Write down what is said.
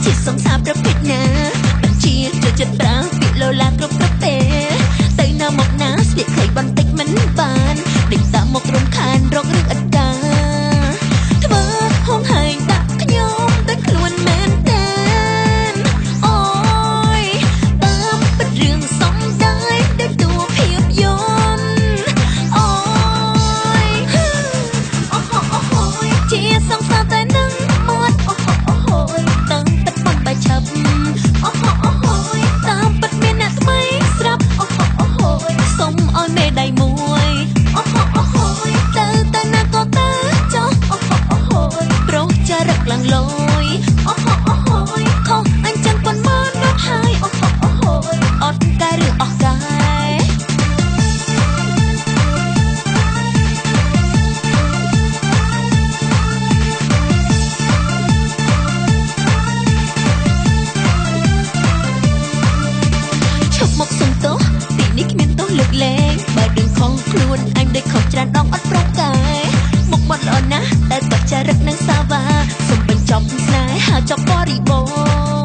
ជាសង្សារប្រភេទណាបញ្ជាចូលចិត្តប្រើពាក្យលោឡាគ្រប់ប្រភេទទៅណាមកណាស្លៀកខ្លីបន្តិចមិនបានដេញតាមមករំខានរករឿងឥតការធ្វើហងហែងដាក់ខ្ញុំដូចខ្លួនមែនតើអូយតាមពិតរឿងសំដែងដូចតួភាពយន្តអូយអូហូយជាសង្សារតែនឹងមាត់អូហូយតាំងទឹកបំបែកឆាប់អូហូយតាមពិតមានអ្នកថ្មីស្រាប់អូហូយសុំឲ្យមេដៃមួយអូហូយទៅណាក៏ទៅចុះអូហូយប្រុសចារឹកឡើងលយអូហូយខុសអញចឹងប៉ុន្មានមកហើយអូហូយអត់កែឬអស់កែមកសុំទោសទីនេះគ្មានទោសលើកលែងបើដឹងខុសខ្លួនអញដូចខុសច្រើនដងអត់ប្រកែមកបាត់ល្អណាស់តែបច្ចារិកនឹងសាវ៉ាសុំបញ្ចប់ស្នេហាចប់បរិបូរណ៍